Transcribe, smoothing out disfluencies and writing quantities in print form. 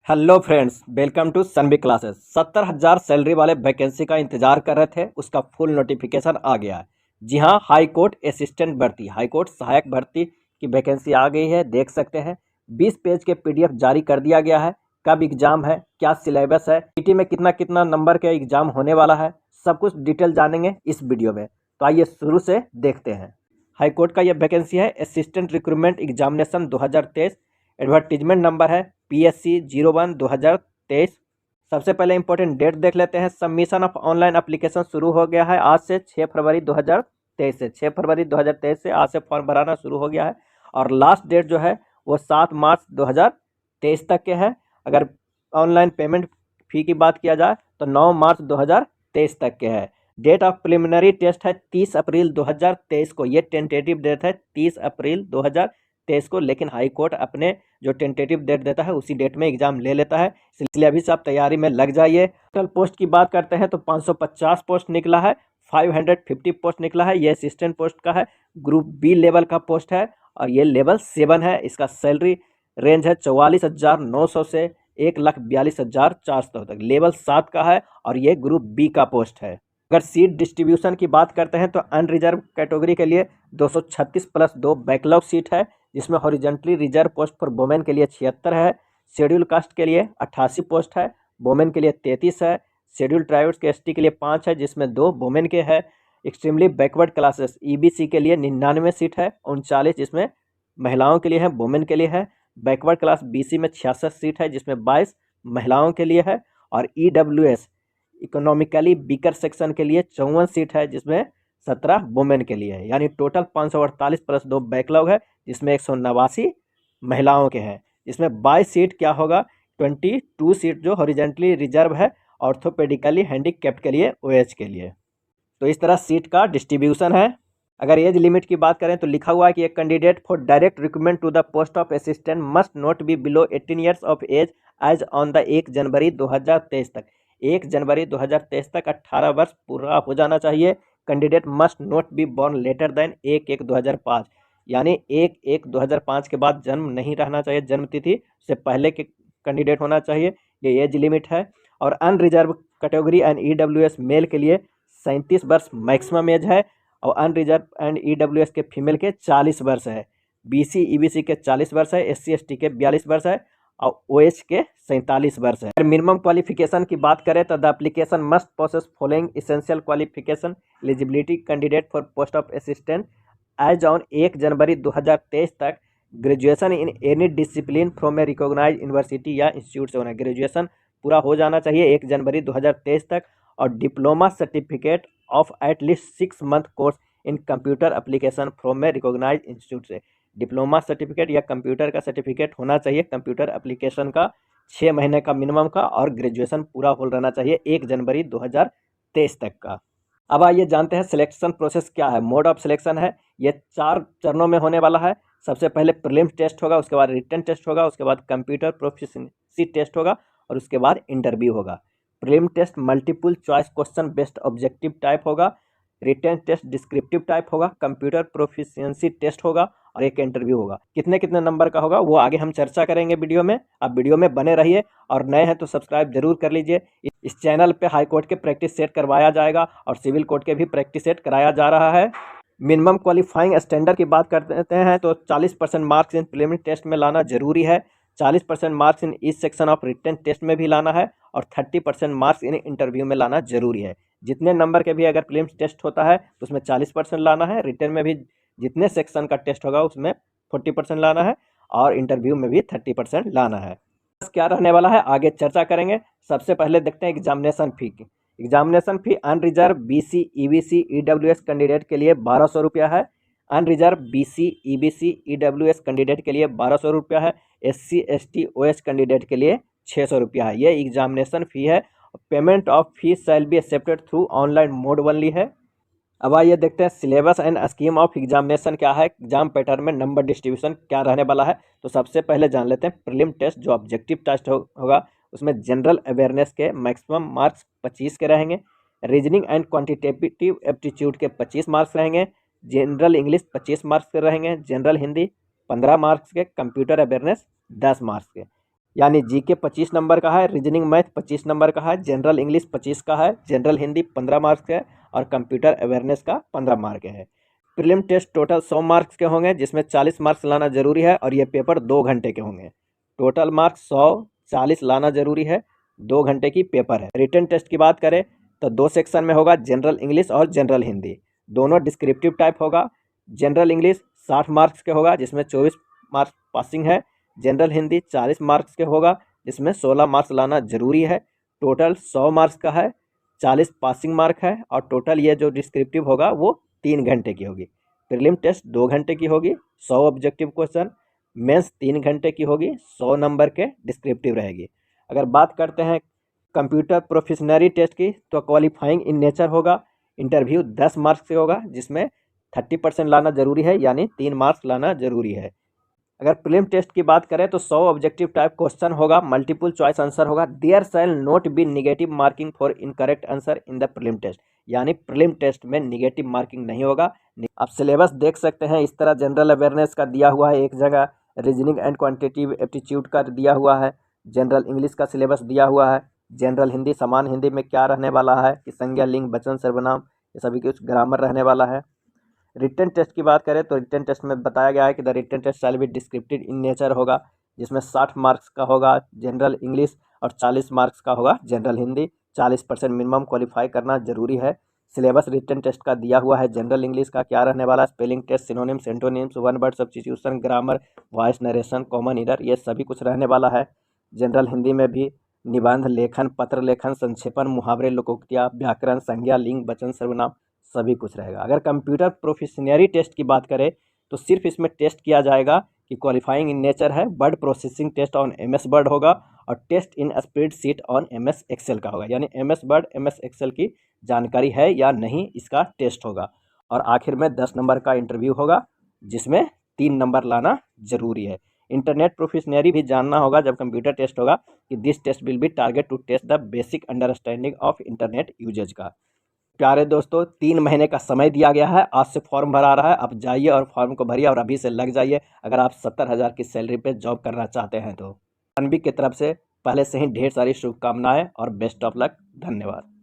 Hello friends, welcome to सनबी classes. 70,000 salary वाले vacancy का इंतजार कर रहे थे, उसका फुल नोटिफिकेशन आ गया है। जी हाँ, हाई कोर्ट असिस्टेंट भर्ती, हाई कोर्ट सहायक भर्ती की वैकेंसी आ गई है। देख सकते हैं 20 पेज के पीडीएफ जारी कर दिया गया है। कब एग्जाम है, क्या सिलेबस है, पीटी में कितना कितना नंबर का एग्जाम होने वाला है, सब कुछ डिटेल जानेंगे इस वीडियो में। तो आइए शुरू से देखते हैं। हाई कोर्ट का यह वैकेंसी है assistant recruitment examination 2023। Advertisement number है PSC 01/2023। सबसे पहले इंपॉर्टेंट डेट देख लेते हैं। सबमिशन ऑफ ऑनलाइन एप्लीकेशन शुरू हो गया है आज से 6 फरवरी 2023 से 6 फरवरी 2023 से आज से फॉर्म भराना शुरू हो गया है। और लास्ट डेट जो है वो 7 मार्च 2023 तक के है। अगर ऑनलाइन पेमेंट फ़ी की बात किया जाए तो 9 मार्च 2023 तक के है। डेट ऑफ प्रिलिमिनरी टेस्ट है 30 अप्रैल 2023 को। ये टेंटेटिव डेट है 30 अप्रैल 2023 को, लेकिन हाई कोर्ट अपने जो टेंटेटिव डेट देता है उसी डेट में एग्जाम ले लेता है, इसलिए अभी से आप तैयारी में लग जाइए। टोटल पोस्ट की बात करते हैं तो 550 पोस्ट निकला है, 550 पोस्ट निकला है। ये असिस्टेंट पोस्ट का है, ग्रुप बी लेवल का पोस्ट है और ये लेवल 7 है। इसका सैलरी रेंज है 44,900 से 1,42,400 तक। लेवल 7 का है और ये ग्रुप बी का पोस्ट है। अगर सीट डिस्ट्रीब्यूशन की बात करते हैं तो अनरिजर्व कैटेगरी के लिए 236 प्लस 2 बैकलॉग सीट है, जिसमें horizontally reserve post for women के लिए 76 है। शेड्यूल कास्ट के लिए 88 पोस्ट है, वुमेन के लिए 33 है। शेड्यूल ट्राइब्स के ST के लिए 5 है, जिसमें 2 वुमेन के है। एक्सट्रीमली बैकवर्ड क्लासेस EBC के लिए 99 सीट है, 39 जिसमें महिलाओं के लिए है, वुमेन के लिए है। बैकवर्ड क्लास BC में 66 सीट है, जिसमें 22 महिलाओं के लिए है। और EWS इकोनॉमिकली वीकर सेक्शन के लिए 54 सीट है, जिसमें 17 वुमेन के लिए है। यानी टोटल 548 प्लस 2 बैकलॉग है, जिसमें 189 महिलाओं के हैं। इसमें 22 सीट क्या होगा, 22 सीट जो हॉरिजेंटली रिजर्व है ऑर्थोपेडिकली हैंडीकैप्ड के लिए, OH के लिए। तो इस तरह सीट का डिस्ट्रीब्यूशन है। अगर एज लिमिट की बात करें तो लिखा हुआ है कि एक candidate for direct recruitment to the post of assistant must not be below 18 years of age as on the 1 January 2023 तक। 1 जनवरी 2023 तक 18 वर्ष पूरा हो जाना चाहिए। Candidate must not be born later than 1/1/2005, यानी 1/1/2005 के बाद जन्म नहीं रहना चाहिए, जन्म तिथि से पहले के कैंडिडेट होना चाहिए। ये एज लिमिट है। और unreserve category and EWS male के लिए 37 वर्ष मैक्सिमम एज है, और अनरिजर्व एंड EWS के फीमेल के 40 वर्ष है। BC EBC के 40 वर्ष है, SC ST के 42 वर्ष है और OH के 47 वर्ष है। अगर मिनिमम क्वालिफिकेशन की बात करें तो the application must process following essential qualification eligibility candidate for post of assistant as on 1 January 2023 तक graduation in any discipline from a recognise university या इंस्टीट्यूट से होना है। ग्रेजुएशन पूरा हो जाना चाहिए 1 जनवरी 2023 तक। और diploma certificate of at least 6 month course in computer application from a recognise institute से। डिप्लोमा सर्टिफिकेट या कंप्यूटर का सर्टिफिकेट होना चाहिए कंप्यूटर एप्लीकेशन का, 6 महीने का मिनिमम का, और ग्रेजुएशन पूरा हो रहना चाहिए 1 जनवरी 2023 तक का। अब आइए जानते हैं सिलेक्शन प्रोसेस क्या है। मोड ऑफ सिलेक्शन है, ये 4 चरणों में होने वाला है। सबसे पहले प्रीलिम्स टेस्ट होगा, उसके बाद रिटन टेस्ट होगा, उसके बाद कंप्यूटर प्रोफिशिएंसी टेस्ट होगा और उसके बाद इंटरव्यू होगा। Prelim test multiple choice question based objective type होगा, रिटन टेस्ट डिस्क्रिप्टिव टाइप होगा, कंप्यूटर प्रोफिशिएंसी टेस्ट होगा और एक इंटरव्यू होगा। कितने कितने नंबर का होगा वो आगे हम चर्चा करेंगे वीडियो में। आप वीडियो में बने रहिए और नए हैं तो सब्सक्राइब जरूर कर लीजिए। इस चैनल पे हाई कोर्ट के प्रैक्टिस सेट करवाया जाएगा और सिविल कोर्ट के भी प्रैक्टिस सेट कराया जा रहा है। मिनिमम क्वालिफाइंग स्टैंडर्ड की बात करते हैं तो 40% मार्क्स इन प्रीलिमिनरी टेस्ट में लाना जरूरी है, 40% marks in each section of written test में भी लाना है और 30% मार्क्स इन इंटरव्यू में लाना जरूरी है। जितने नंबर के भी अगर प्रीलिम्स टेस्ट होता है तो उसमें 40% लाना है, रिटन में भी जितने सेक्शन का टेस्ट होगा उसमें 40% लाना है और इंटरव्यू में भी 30% लाना है। क्या रहने वाला है आगे चर्चा करेंगे। सबसे पहले देखते हैं एग्जामिनेशन फ़ी की। Examination fee unreserve BC EBC EWS candidate के लिए 1200 रुपया है। Unreserve BC EBC EWS candidate के लिए 1200 रुपया है। SC ST OH कैंडिडेट के लिए 600 रुपया है। ये एग्जामिनेशन फ़ी है। Payment of fee shall be accepted through online mode only है। अब आइए देखते हैं syllabus and scheme of examination क्या है, एग्जाम पैटर्न में नंबर डिस्ट्रीब्यूशन क्या रहने वाला है। तो सबसे पहले जान लेते हैं प्रीलिम टेस्ट जो ऑब्जेक्टिव टेस्ट होगा, उसमें जनरल अवेयरनेस के मैक्सिमम मार्क्स 25 के रहेंगे। रीजनिंग एंड क्वांटिटेटिव एप्टीट्यूड के 25 मार्क्स रहेंगे। जनरल इंग्लिश 25 मार्क्स के रहेंगे। जनरल हिंदी 15 मार्क्स के। कंप्यूटर अवेयरनेस 10 मार्क्स के। यानी जीके 25 नंबर का है, रीजनिंग मैथ 25 नंबर का है, जनरल इंग्लिश 25 का है, जनरल हिंदी 15 मार्क्स का है और कंप्यूटर अवेयरनेस का 15 मार्क है। प्रीलिम टेस्ट टोटल 100 मार्क्स के होंगे, जिसमें 40 मार्क्स लाना जरूरी है और ये पेपर 2 घंटे के होंगे। टोटल मार्क्स 140 लाना जरूरी है, 2 घंटे की पेपर है। रिटन टेस्ट की बात करें तो 2 सेक्शन में होगा, जनरल इंग्लिश और जनरल हिंदी। दोनों डिस्क्रिप्टिव टाइप होगा। जनरल इंग्लिश 60 मार्क्स के होगा, जिसमें 24 मार्क्स पासिंग है। जनरल हिंदी 40 मार्क्स के होगा, जिसमें 16 मार्क्स लाना जरूरी है। टोटल 100 मार्क्स का है, 40 पासिंग मार्क है और टोटल ये जो डिस्क्रिप्टिव होगा वो 3 घंटे की होगी। प्रीलिम टेस्ट 2 घंटे की होगी, 100 ऑब्जेक्टिव क्वेश्चन। मेंस 3 घंटे की होगी, 100 नंबर के डिस्क्रिप्टिव रहेगी। अगर बात करते हैं कंप्यूटर प्रोफेशनरी टेस्ट की तो क्वालिफाइंग इन नेचर होगा। इंटरव्यू 10 मार्क्स से होगा, जिसमें 30% लाना जरूरी है, यानी 3 मार्क्स लाना जरूरी है। अगर प्रीलिम टेस्ट की बात करें तो 100 ऑब्जेक्टिव टाइप क्वेश्चन होगा, मल्टीपल चॉइस आंसर होगा। There shall not be negative marking for incorrect answer in the prelim test, यानी प्रीलिम टेस्ट में निगेटिव मार्किंग नहीं होगा। आप सिलेबस देख सकते हैं, इस तरह जनरल अवेयरनेस का दिया हुआ है एक जगह, रीजनिंग एंड क्वांटिटेटिव एप्टीट्यूड का दिया हुआ है, जनरल इंग्लिश का सिलेबस दिया हुआ है, जनरल हिंदी समान हिंदी में क्या रहने वाला है कि संज्ञा लिंग वचन सर्वनाम ये सभी कुछ ग्रामर रहने वाला है। रिटन टेस्ट की बात करें तो रिटन टेस्ट में बताया गया है कि the written test shall be descriptive in nature होगा, जिसमें 60 मार्क्स का होगा जनरल इंग्लिश और 40 मार्क्स का होगा जनरल हिंदी। 40% मिनिमम क्वालिफाई करना जरूरी है। सिलेबस रिटन टेस्ट का दिया हुआ है। जनरल इंग्लिश का क्या रहने वाला, spelling test, synonyms, antonyms, one word substitution, grammar, voice narration, common error, ये सभी कुछ रहने वाला है। जनरल हिंदी में भी निबंध लेखन, पत्र लेखन, संक्षेपण, मुहावरे, लोकोक्तियाँ, व्याकरण, संज्ञा लिंग वचन सर्वनाम सभी कुछ रहेगा। अगर कंप्यूटर प्रोफेशनरी टेस्ट की बात करें तो सिर्फ इसमें टेस्ट किया जाएगा कि क्वालिफाइंग इन नेचर है, word processing test on MS Word होगा और test in spreadsheet on MS Excel का होगा, यानी एमएस वर्ड एमएस एक्सेल की जानकारी है या नहीं इसका टेस्ट होगा। और आखिर में 10 नंबर का इंटरव्यू होगा, जिसमें 3 नंबर लाना जरूरी है। इंटरनेट प्रोफेशनरी भी जानना होगा जब कंप्यूटर टेस्ट होगा कि this test will be target to test the basic understanding of internet usage का। प्यारे दोस्तों, 3 महीने का समय दिया गया है, आज से फॉर्म भरा रहा है। आप जाइए और फॉर्म को भरिए और अभी से लग जाइए अगर आप 70,000 की सैलरी पे जॉब करना चाहते हैं तो। अनबी की तरफ से पहले से ही ढेर सारी शुभकामनाएं और बेस्ट ऑफ लक। धन्यवाद।